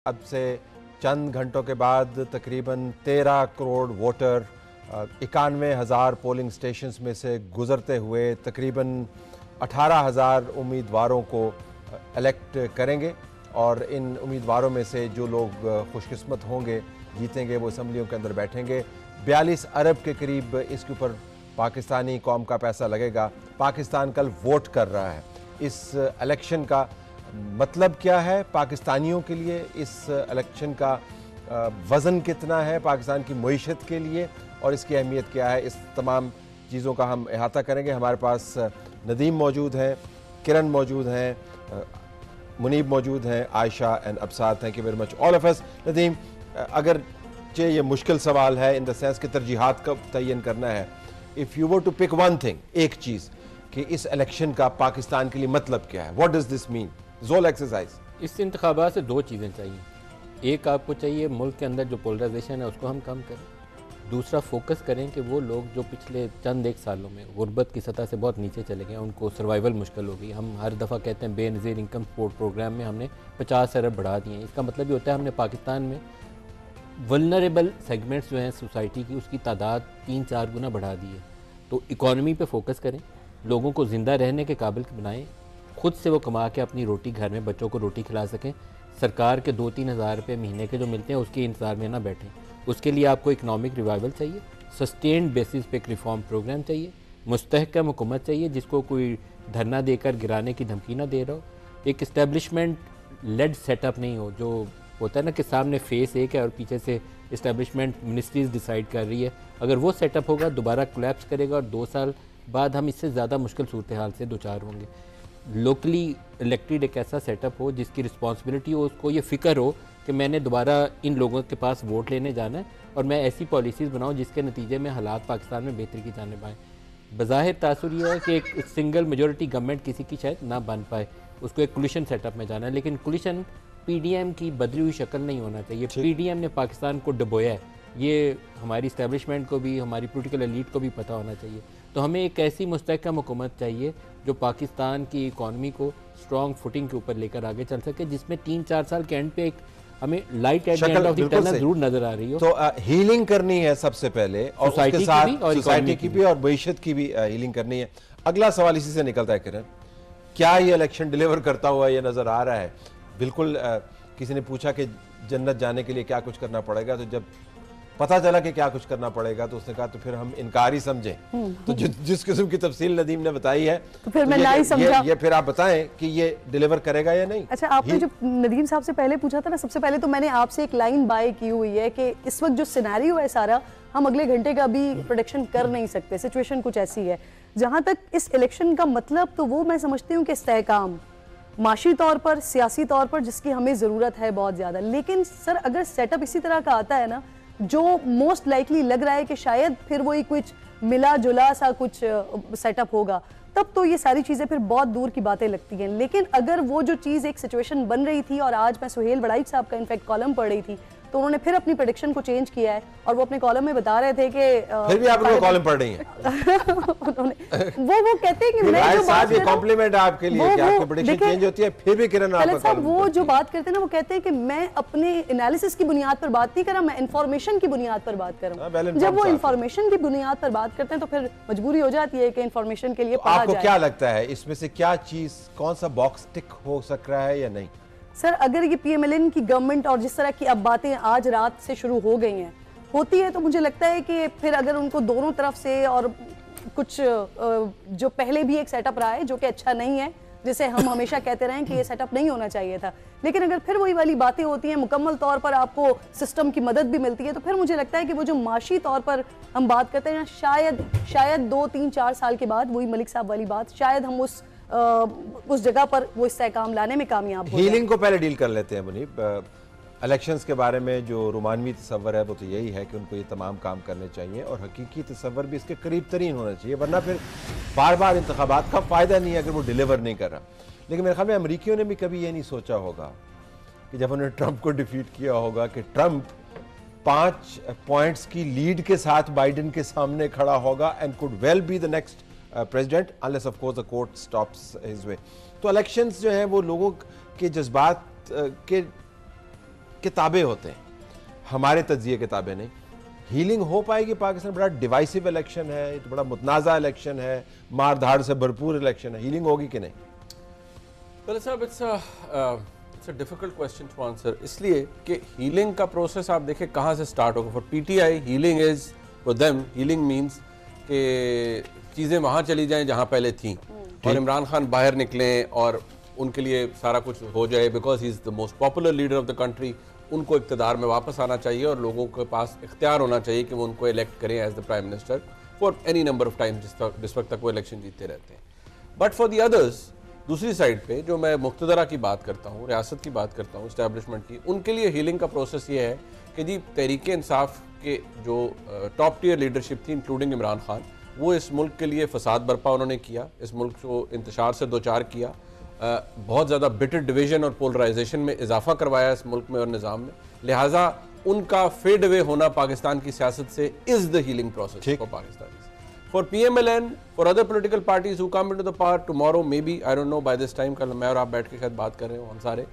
अब से चंद घंटों के बाद तकरीबन 13 करोड़ वोटर 91,000 पोलिंग स्टेशंस में से गुजरते हुए तकरीबन 18,000 उम्मीदवारों को इलेक्ट करेंगे और इन उम्मीदवारों में से जो लोग खुशकिस्मत होंगे, जीतेंगे, वो असम्बलियों के अंदर बैठेंगे। 42 अरब के करीब इसके ऊपर पाकिस्तानी कौम का पैसा लगेगा। पाकिस्तान कल वोट कर रहा है। इस इलेक्शन का मतलब क्या है पाकिस्तानियों के लिए, इस इलेक्शन का वज़न कितना है पाकिस्तान की मईशत के लिए और इसकी अहमियत क्या है, इस तमाम चीज़ों का हम अहाता करेंगे। हमारे पास नदीम मौजूद हैं, किरण मौजूद हैं, मुनीब मौजूद हैं, Ayesha and अबसार। Thank you very much all of us. Nadeem, अगर ये मुश्किल सवाल है इन द सेंस कि तरजीहात कब तयन करना है, if you were to pick one thing, एक चीज़ कि इस इलेक्शन का पाकिस्तान के लिए मतलब क्या है, व्हाट डज दिस मीन? जोल एक्सरसाइज। इस इंतखाबात से दो चीज़ें चाहिए। एक, आपको चाहिए मुल्क के अंदर जो पोलराइजेशन है उसको हम कम करें। दूसरा, फोकस करें कि वो लोग जो पिछले चंद एक सालों में गुर्बत की सतह से बहुत नीचे चले गए, उनको सर्वाइवल मुश्किल हो गई। हम हर दफ़ा कहते हैं बेनज़ीर इनकम सपोर्ट प्रोग्राम में हमने 50 अरब बढ़ा दिए हैं। इसका मतलब ये होता है हमने पाकिस्तान में वल्नरेबल सेगमेंट्स जो हैं सोसाइटी की, उसकी तादाद 3-4 गुना बढ़ा दी है। तो इकॉनमी पे फोकस करें, लोगों को ज़िंदा रहने के काबिल बनाएं, खुद से वो कमा के अपनी रोटी घर में बच्चों को रोटी खिला सकें। सरकार के 2-3 हज़ार रुपये महीने के जो मिलते हैं उसके इंतज़ार में ना बैठें। उसके लिए आपको इकनॉमिक रिवाइवल चाहिए, सस्टेन्ड बेसिस पे एक रिफॉर्म प्रोग्राम चाहिए, मुस्तहकम हुकूमत चाहिए जिसको कोई धरना देकर गिराने की धमकी ना दे रहा हो, एक इस्टेब्लिशमेंट लेड सेटअप नहीं हो जो होता है ना कि सामने फेस एक है और पीछे से इस्टेब्लिशमेंट मिनिस्ट्रीज डिसाइड कर रही है। अगर वो सेटअप होगा दोबारा कोलैप्स करेगा और 2 साल बाद हम इससे ज़्यादा मुश्किल सूरत हाल से दो चार होंगे। लोकली इलेक्टेड एक ऐसा सेटअप हो जिसकी रिस्पॉन्सिबिलिटी हो, उसको ये फ़िक्र हो कि मैंने दोबारा इन लोगों के पास वोट लेने जाना है और मैं ऐसी पॉलिसीज़ बनाऊं जिसके नतीजे में हालात पाकिस्तान में बेहतरी की जानिब आएँ। बज़ाहिर तासुर ये है कि एक सिंगल मेजॉरिटी गवर्नमेंट किसी की शायद ना बन पाए, उसको एक कोलिशन सेटअप में जाना है, लेकिन कोलिशन पीडीएम की बदली हुई शक्ल नहीं होना चाहिए। पीडीएम ने पाकिस्तान को डुबोया है, ये हमारी इस्टेब्लिशमेंट को भी, हमारी पॉलिटिकल एलीट को भी पता होना चाहिए। तो हमें एक ऐसी मुस्तहकम हुकूमत चाहिए जो पाकिस्तान की इकॉनमी को स्ट्रॉन्ग फुटिंग के ऊपर लेकर आगे चल सके, जिसमें 3-4 साल के एंड पे एक हमें light at the end of the tunnel जरूर नजर आ रही हो। तो हीलिंग करनी है सबसे पहले और उसके साथ सोसाइटी की भी और मईशत की भी हीलिंग करनी है। अगला सवाल इसी से निकलता है किरण, क्या ये इलेक्शन डिलीवर करता हुआ ये नजर आ रहा है? बिल्कुल किसी ने पूछा कि जन्नत जाने के लिए क्या कुछ करना पड़ेगा, तो जब पता चला कि क्या कुछ करना पड़ेगा तो उसने कहा तो फिर हम इनकार ही समझें। तो जिस किस्म की तफसील नदीम ने बताई है तो फिर मैं ना ही समझा। ये फिर आप बताएं कि ये डिलीवर करेगा या नहीं। अच्छा, आपने जो नदीम साहब से पहले पूछा था ना, सबसे पहले तो मैंने आपसे एक लाइन बाय की हुई है कि इस वक्त जो सिनेरियो है सारा, हम अगले घंटे का भी प्रोडिक्शन कर नहीं सकते। सिचुएशन कुछ ऐसी है। जहां तक इस इलेक्शन का मतलब, तो वो मैं समझती हूँ कि इस्तेहकाम माशी तौर पर, सियासी तौर पर, जिसकी हमें ज़रूरत है बहुत ज़्यादा। लेकिन सर, अगर सेटअप इसी तरह का आता है ना, जो मोस्ट लाइकली लग रहा है कि शायद फिर वही कुछ मिला जुला सा कुछ सेटअप होगा, तब तो ये सारी चीज़ें फिर बहुत दूर की बातें लगती हैं। लेकिन अगर वो जो चीज़ एक सिचुएशन बन रही थी, और आज मैं सुहेल बड़ाइच साहब का इनफैक्ट कॉलम पढ़ रही थी, तो उन्होंने फिर अपनी प्रेडिक्शन को चेंज किया है और वो अपने कॉलम में बता रहे थे कि फिर भी आप लोग कॉलम पढ़ रही हैं। उन्होंने वो कहते हैं कि मैं जो बात, ये कॉम्प्लीमेंट है आपके लिए कि आपकी प्रेडिक्शन चेंज होती है, फिर भी किरण आपका साहब वो जो बात करते हैं ना, वो कहते हैं कि मैं अपने एनालिसिस की बुनियाद पर बात नहीं कर रहा, मैं इंफॉर्मेशन की बुनियाद पर बात कर रहा हूँ। जब वो इंफॉर्मेशन की बुनियाद पर बात करते हैं तो फिर मजबूरी हो जाती है कि इंफॉर्मेशन के लिए पढ़ा जाए। आपको क्या लगता है इसमें से क्या चीज, कौन सा बॉक्स टिक हो सक रहा है या नहीं? सर, अगर ये पीएमएलएन की गवर्नमेंट और जिस तरह की अब बातें आज रात से शुरू हो गई हैं होती है, तो मुझे लगता है कि फिर अगर उनको दोनों तरफ से, और कुछ जो पहले भी एक सेटअप रहा है जो कि अच्छा नहीं है, जिसे हम हमेशा कहते रहे कि ये सेटअप नहीं होना चाहिए था, लेकिन अगर फिर वही वाली बातें होती हैं, मुकम्मल तौर पर आपको सिस्टम की मदद भी मिलती है, तो फिर मुझे लगता है कि वो जो माशी तौर पर हम बात करते हैं, शायद 2-3-4 साल के बाद वही मलिक साहब वाली बात, शायद हम उस जगह पर वो इस्तेहकाम लाने में कामयाब हो। हीलिंग को पहले डील कर लेते हैं मुनीब। इलेक्शंस के बारे में जो रोमानवी तस्वर है वो तो यही है कि उनको ये तमाम काम करने चाहिए और हकीकी तस्वर भी इसके करीब तरीन होना चाहिए, वरना फिर बार बार इंतखाबात का फ़ायदा नहीं है अगर वो डिलीवर नहीं कर रहा। लेकिन मेरे ख्याल में अमरीकियों ने भी कभी ये नहीं सोचा होगा कि जब उन्होंने ट्रंप को डिफीट किया होगा कि ट्रंप 5 पॉइंट्स की लीड के साथ बाइडेन के सामने खड़ा होगा and could well be the next president unless of course the court stops his way. तो इलेक्शंस जो हैं वो लोगों के जज्बात के किताबें होते हैं, हमारे तज्जिए किताबें नहीं। हीलिंग हो पाएगी? पाकिस्तान बड़ा डिवाइसिव इलेक्शन है, तो बड़ा मुतनाज़ा इलेक्शन है, मार धाड़ से भरपूर इलेक्शन है, हीलिंग होगी कि नहीं? साहब it's a difficult question to answer, इसलिए कि हीलिंग का प्रोसेस आप देखें कहाँ से स्टार्ट होगा। For PTI healing is, for them healing means कि चीज़ें वहाँ चली जाएं जहाँ पहले थीं और इमरान खान बाहर निकलें और उनके लिए सारा कुछ हो जाए, because he is the most popular leader of the country. उनको इक़्तिदार में वापस आना चाहिए और लोगों के पास इख्तियार होना चाहिए कि वो उनको इलेक्ट करें as the prime minister for any number of time जिस वक्त तक वो इलेक्शन जीतते रहते हैं। बट फॉर द अदर्स, दूसरी साइड पे जो मैं मुक़्तदरा की बात करता हूँ, रियासत की बात करता हूँ, इस्टेब्लिशमेंट की, उनके लिए हीलिंग का प्रोसेस ये है कि जी तहरीक इंसाफ के जो टॉप टियर लीडरशिप थी इंक्लूडिंग इमरान खान, वो इस मुल्क के लिए फसाद बर्पा उन्होंने किया, इस मुल्क को इंतशार से दो चार किया, बहुत ज़्यादा बिटर डिवीजन और पोलराइजेशन में इजाफा करवाया इस मुल्क में और निज़ाम में। लिहाजा उनका फेड अवे होना पाकिस्तान की सियासत से is the healing process for Pakistan. For PMLN, for other political parties who come into the power tomorrow, maybe, I don't know, by this time, कल मैं और आप बैठ के शायद बात कर रहे हो हम सारे,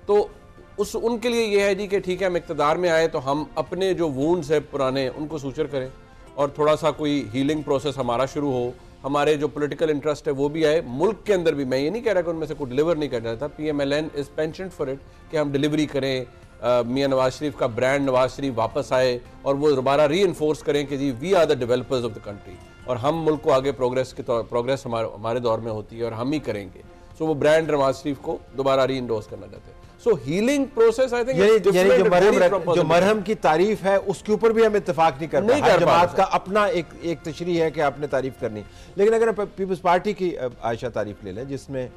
तो उनके लिए ये है जी कि ठीक है हम इक़्तिदार में आए तो हम अपने जो वूंड्स है पुराने उनको सूचर करें और थोड़ा सा कोई हीलिंग प्रोसेस हमारा शुरू हो, हमारे जो पॉलिटिकल इंटरेस्ट है वो भी आए, मुल्क के अंदर भी। मैं ये नहीं कह रहा कि उनमें से कोई डिलीवर नहीं कर रहा था, PMLN is patient for it कि हम डिलीवरी करें, मियाँ नवाज शरीफ का ब्रांड नवाज शरीफ वापस आए और वो दोबारा री इन्फोर्स करें कि जी we are the developers of the country और हम मुल्क को आगे प्रोग्रेस हमारे दौर में होती है और हम ही करेंगे। सो वो ब्रांड नवाज शरीफ को दोबारा री इंडोर्स करना चाहते हैं। सो हीलिंग प्रोसेस आई थिंक जो मरहम की तारीफ है उसके ऊपर भी हम इत्तेफाक नहीं कर पाए। जमात का अपना एक तशरीह है कि आपने तारीफ करनी, लेकिन अगर पीपल्स पार्टी की आयशा तारीफ ले लें जिसमें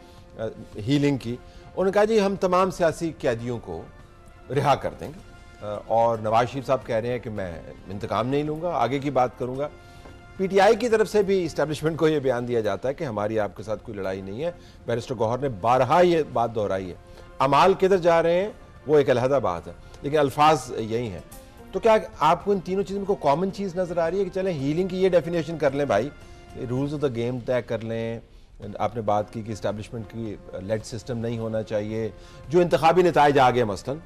हीलिंग की, उन्होंने कहा जी हम तमाम सियासी कैदियों को रिहा कर देंगे और नवाज शरीफ साहब कह रहे हैं कि मैं इंतकाम नहीं लूँगा, आगे की बात करूँगा। पीटीआई की तरफ से भी इस्टेब्लिशमेंट को ये बयान दिया जाता है कि हमारी आपके साथ कोई लड़ाई नहीं है। बैरिस्टर गौहर ने बारहा ये बात दोहराई है। अमाल किधर जा रहे हैं वो एक अलहदा बात है, लेकिन अल्फाज यही हैं। तो क्या आपको इन तीनों चीज़ों में कोई कॉमन चीज़ नज़र आ रही है कि चलें हीलिंग की ये डेफिनेशन कर लें भाई, रूल्स ऑफ द गेम तय कर लें। आपने बात की कि इस्टेब्लिशमेंट की लेड सिस्टम नहीं होना चाहिए, जो इंतखाबी नताइज आ गए मसलन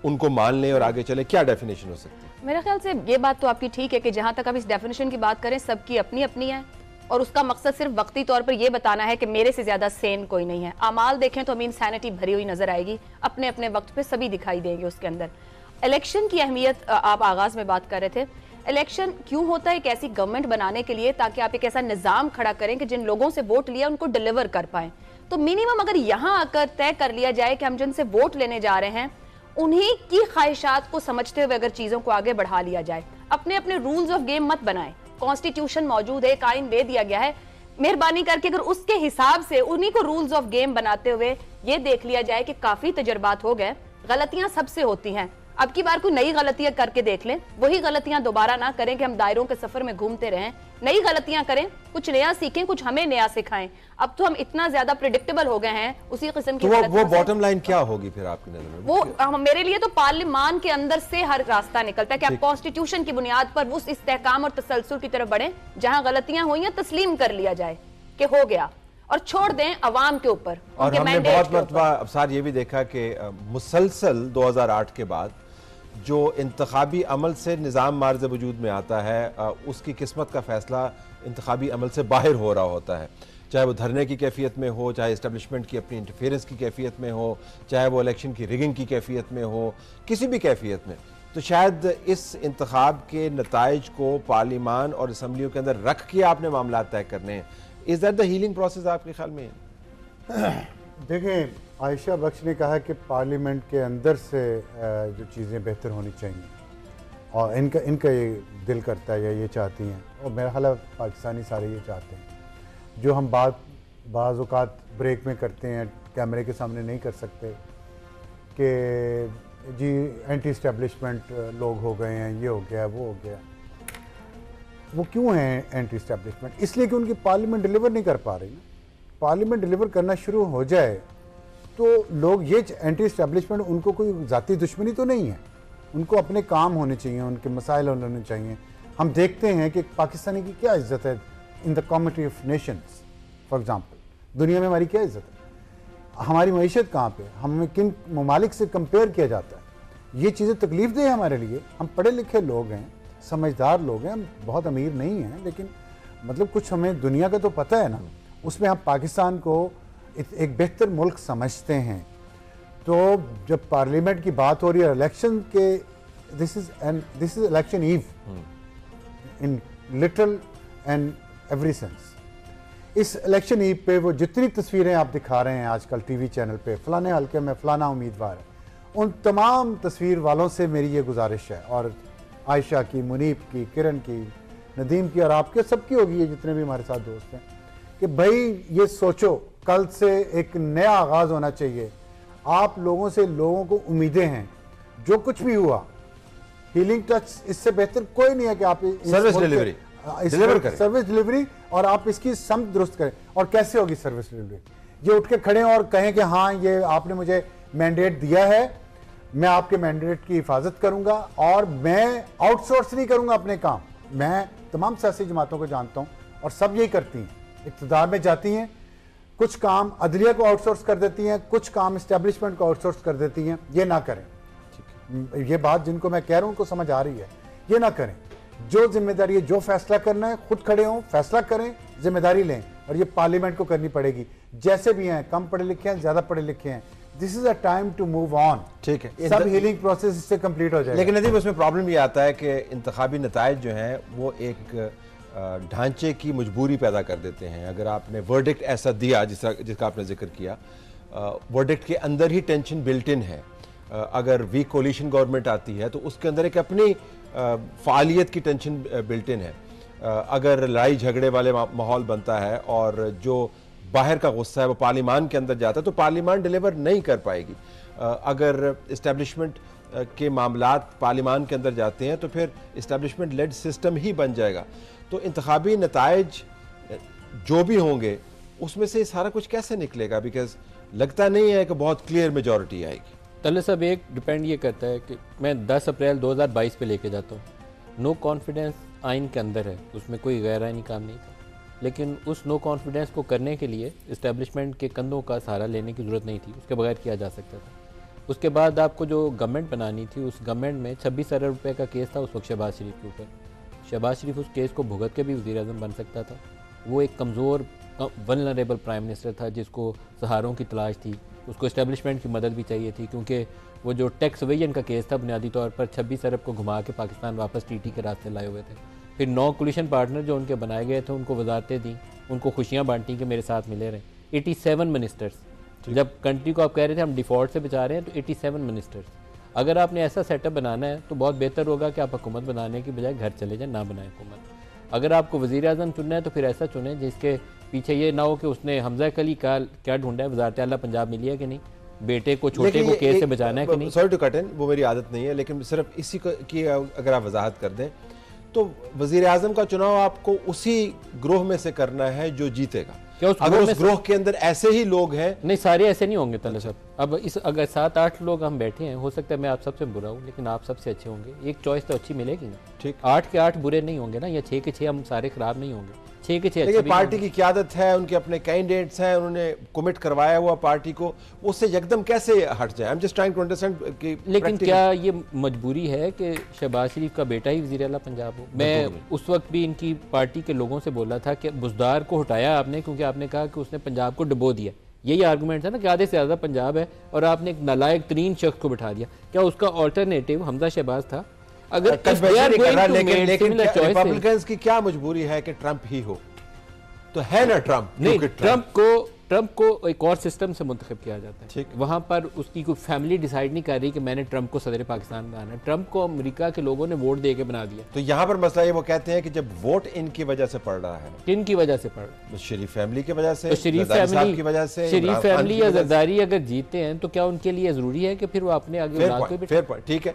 उनको मान लें और आगे चले, क्या डेफिनेशन हो सकती है? मेरे ख्याल से ये बात तो आपकी ठीक है कि जहां तक आप इस डेफिनेशन की बात करें सबकी अपनी अपनी है और उसका मकसद सिर्फ वक्ती तौर पर यह बताना है कि मेरे से ज्यादा सेन कोई नहीं है। अमाल देखें तो हमें इंसैनिटी भरी हुई नजर आएगी, अपने अपने वक्त पे सभी दिखाई देंगे उसके अंदर। इलेक्शन की अहमियत आप आगाज में बात कर रहे थे। इलेक्शन क्यों होता है? एक ऐसी गवर्नमेंट बनाने के लिए ताकि आप एक ऐसा निजाम खड़ा करें कि जिन लोगों से वोट लिया उनको डिलीवर कर पाए। तो मिनिमम अगर यहाँ आकर तय कर लिया जाए कि हम जिनसे वोट लेने जा रहे हैं उन्हीं की ख्वाहिशात को समझते हुए अगर चीजों को आगे बढ़ा लिया जाए, अपने अपने रूल्स ऑफ गेम मत बनाएं। कॉन्स्टिट्यूशन मौजूद है, आइन दे दिया गया है, मेहरबानी करके अगर उसके हिसाब से उन्हीं को रूल्स ऑफ गेम बनाते हुए ये देख लिया जाए कि काफी तजर्बात हो गए, गलतियां सबसे होती हैं, अब की बार कोई नई गलतियां करके देख लें, वही गलतियां दोबारा ना करें कि हम दायरों के सफर में घूमते रहें। नई गलतियां करें, कुछ नया सीखें, कुछ हमें नया सिखाएं। अब तो हम इतना ज्यादा प्रिडिक्टेबल हो गए हैं उसी किस्म की। तो वो बॉटम लाइन क्या होगी फिर आपकी नजर में? वो मेरे लिए तो पार्लियामान के अंदर से हर रास्ता निकलता है कि आप कॉन्स्टिट्यूशन की बुनियाद पर उस इस्तेहकाम और तसलसल की तरफ बढ़ें जहां गलतियां हुई हैं तस्लीम कर लिया जाए कि हो गया और छोड़ दें अवाम के ऊपर। और हमने बहुत मरतबा अफसार ये भी देखा कि मुसलसल 2008 के बाद जो इंतखाबी अमल से निज़ाम मार्ज वजूद में आता है उसकी किस्मत का फैसला इंतखाबी अमल से बाहर हो रहा होता है, चाहे वो धरने की कैफियत में हो, चाहे इस्टेब्लिशमेंट की अपनी इंटरफेरेंस की कैफियत में हो, चाहे वो इलेक्शन की रिगिंग की कैफियत में हो, किसी भी कैफियत में। तो शायद इस इंतखाब के नताइज को पार्लियामान और असम्बलियों के अंदर रख के आपने मामला तय करने हैं। Is that the healing process आपके ख्याल में? देखें, आयशा बख्श ने कहा कि पार्लियामेंट के अंदर से जो चीज़ें बेहतर होनी चाहिए और इनका ये दिल करता है या ये चाहती हैं, और मेरा ख्याल है पाकिस्तानी सारे ये चाहते हैं। जो हम बाज़ औक़ात ब्रेक में करते हैं, कैमरे के सामने नहीं कर सकते कि जी एंटी इस्टेब्लिशमेंट लोग हो गए हैं, ये हो गया वो हो गया। वो क्यों हैं एंटी इस्टेब्लिशमेंट? इसलिए कि उनकी पार्लियामेंट डिलीवर नहीं कर पा रही ना। पार्लियामेंट डिलीवर करना शुरू हो जाए तो लोग ये एंटी इस्टेब्लिशमेंट, उनको कोई ज़ाती दुश्मनी तो नहीं है, उनको अपने काम होने चाहिए, उनके मसाइल होने चाहिए। हम देखते हैं कि पाकिस्तानी की क्या इज़्ज़त है in the community of Nations, for example दुनिया में हमारी क्या इज़्ज़त है, हमारी मईशत कहाँ पे, हमें किन ममालिक से कंपेयर किया जाता है। ये चीज़ें तकलीफ दे हमारे लिए। हम पढ़े लिखे लोग हैं, समझदार लोग हैं, हम बहुत अमीर नहीं हैं, लेकिन मतलब कुछ हमें दुनिया का तो पता है ना, उसमें हम पाकिस्तान को एक बेहतर मुल्क समझते हैं। तो जब पार्लियामेंट की बात हो रही है इलेक्शन के, this is election eve in literal and every sense. इस इलेक्शन ईव पे वो जितनी तस्वीरें आप दिखा रहे हैं आजकल टीवी चैनल पे, फलाने हल्के में फलाना उम्मीदवार है, उन तमाम तस्वीर वालों से मेरी ये गुजारिश है, और आयशा की, मुनीब की, किरण की, नदीम की और आपके सबकी होगी, ये जितने भी हमारे साथ दोस्त हैं, कि भाई ये सोचो कल से एक नया आगाज़ होना चाहिए। आप लोगों से, लोगों को उम्मीदें हैं, जो कुछ भी हुआ हीलिंग टच इससे बेहतर कोई नहीं है कि आप सर्विस डिलीवरी डिलीवर करें, सर्विस डिलीवरी, और आप इसकी समझ दुरुस्त करें। और कैसे होगी सर्विस डिलीवरी? ये उठ के खड़े हैं और कहें कि हाँ ये आपने मुझे मैंडेट दिया है, मैं आपके मैंडेट की हिफाजत करूंगा और मैं आउटसोर्स नहीं करूंगा अपने काम। मैं तमाम सियासी जमातों को जानता हूं और सब यही करती हैं, इक़्तिदार में जाती हैं, कुछ काम अदलिया को आउटसोर्स कर देती हैं, कुछ काम इस्टेब्लिशमेंट को आउटसोर्स कर देती हैं। ये ना करें, ये बात जिनको मैं कह रहा हूं उनको समझ आ रही है, ये ना करें। जो जिम्मेदारी है, जो फैसला करना है, खुद खड़े हों, फैसला करें, जिम्मेदारी लें, और ये पार्लियामेंट को करनी पड़ेगी। जैसे भी हैं, कम पढ़े लिखे हैं, ज्यादा पढ़े लिखे हैं, this is a time to move on. ठीक है, सब हीलिंग प्रोसेस इससे कंप्लीट हो जाएगा। लेकिन नदीम उसमें प्रॉब्लम ये आता है कि इंतखाबी नताइज जो हैं वो एक ढांचे की मजबूरी पैदा कर देते हैं। अगर आपने वर्डिक्ट ऐसा दिया जिसका आपने जिक्र किया, वर्डिक्ट के अंदर ही टेंशन बिल्ट इन है। अगर वीक कोलिशन गवर्नमेंट आती है तो उसके अंदर एक अपनी फ़ालियत की टेंशन बिल्ट इन है। अगर लड़ाई झगड़े वाले माहौल बनता है और जो बाहर का गुस्सा है वो पार्लियामान के अंदर जाता है तो पार्लियामान डिलीवर नहीं कर पाएगी। अगर इस्टेब्लिशमेंट के मामलात पार्लियामान के अंदर जाते हैं तो फिर इस्टेब्लिशमेंट लेड सिस्टम ही बन जाएगा। तो इंतखाबी नताइज जो भी होंगे उसमें से सारा कुछ कैसे निकलेगा? बिकॉज लगता नहीं है कि बहुत क्लियर मेजॉरिटी आएगी। तले सब एक डिपेंड ये करता है कि मैं 10 अप्रैल 2022 पे लेके जाता हूँ। नो कॉन्फिडेंस आइन के अंदर है, उसमें कोई गैर आइनी काम नहीं था, लेकिन उस नो कॉन्फिडेंस को करने के लिए इस्टेब्लिशमेंट के कंधों का सहारा लेने की ज़रूरत नहीं थी, उसके बगैर किया जा सकता था। उसके बाद आपको जो गवर्नमेंट बनानी थी, उस गवर्नमेंट में 26 अरब रुपये का केस था उस वक्त शहबाज शरीफ के ऊपर। शहबाज शरीफ उस केस को भुगत के भी वज़ीर-ए-आज़म बन सकता था। वो एक कमज़ोर वल्नरेबल प्राइम मिनिस्टर था जिसको सहारों की तलाश थी, उसको इस्टेब्लिशमेंट की मदद भी चाहिए थी, क्योंकि वो जो टैक्स एवेजन का केस था बुनियादी तौर पर 26 अरब को घुमा के पाकिस्तान वापस टीटी के रास्ते लाए हुए थे। फिर 9 कोलिशन पार्टनर जो उनके बनाए गए थे उनको वजारतें दी, उनको खुशियाँ बांटी कि मेरे साथ मिले रहे। 87 मिनिस्टर्स, जब कंट्री को आप कह रहे थे हम डिफ़ॉल्ट से बचा रहे हैं, तो 87 मिनिस्टर्स। अगर आपने ऐसा सेटअप बनाना है तो बहुत बेहतर होगा कि आप हुकूमत बनाने की बजाय घर चले जाएं, ना बनाएं हुकूमत। अगर आपको वज़ीर-ए-आज़म चुनना है तो फिर ऐसा चुने जिसके पीछे ये ना हो कि उसने हमजा कली का क्या ढूंढा है, वज़ारत आला पंजाब मिली है कि नहीं, बेटे को छोटे को केस से बचाना है कि नहीं। सॉरी टू कट इन, वो मेरी आदत नहीं है, लेकिन सिर्फ इसी की अगर आप वजाहत कर दें तो वज़ीर-ए-आज़म का चुनाव आपको उसी ग्रोह में से करना है जो जीतेगा। क्या अगर उस ग्रोह के अंदर ऐसे ही लोग हैं? नहीं, सारे ऐसे नहीं होंगे तले साहब। अब इस अगर 7-8 लोग हम बैठे हैं, हो सकता है मैं आप सबसे बुरा हूँ लेकिन आप सबसे अच्छे होंगे, एक चॉइस तो अच्छी मिलेगी ना। ठीक, 8 के 8 बुरे नहीं होंगे ना, या 6 के 6 हम सारे खराब नहीं होंगे, 6 के 6 अच्छे। लेकिन पार्टी की क़यादत है, उनके अपने कैंडिडेट्स हैं, उन्होंने कमिट करवाया हुआ पार्टी को, उससे एकदम कैसे हट जाए? I am just trying to understand कि लेकिन क्या ये मजबूरी है कि शहबाज शरीफ का बेटा ही वज़ीर आला पंजाब हो? मैं उस वक्त भी इनकी पार्टी के लोगों से बोला था कि बुज़दार को हटाया आपने क्योंकि आपने कहा कि उसने पंजाब को डुबो दिया। यही आर्गूमेंट है ना कि आधे से ज़्यादा पंजाब है और आपने एक नालायक तरीन शख्स को बिठा दिया। क्या उसका ऑल्टरनेटिव हमजा शहबाज था? अगर लेकिन रिपब्लिकन्स की क्या मजबूरी है कि ट्रंप ही हो? तो है ना ट्रंप नहीं, ट्रंप को एक और सिस्टम से मुंतखब किया जाता है। ठीक, वहाँ पर उसकी कोई फैमिली डिसाइड नहीं कर रही कि मैंने ट्रंप को सदर पाकिस्तान बनाना है। ट्रंप को अमेरिका के लोगों ने वोट दे के बना दिया। तो यहाँ पर मसला ये, वो कहते हैं कि जब वोट इनकी वजह से पड़ रहा है, किन की वजह से पड़ रहा है? शरीफ फैमिली की वजह से, तो शरीफ फैमिली की वजह से, शरीफ फैमिली या जरदारी अगर जीते हैं तो क्या उनके लिए जरूरी है कि फिर वो अपने आगे? ठीक है।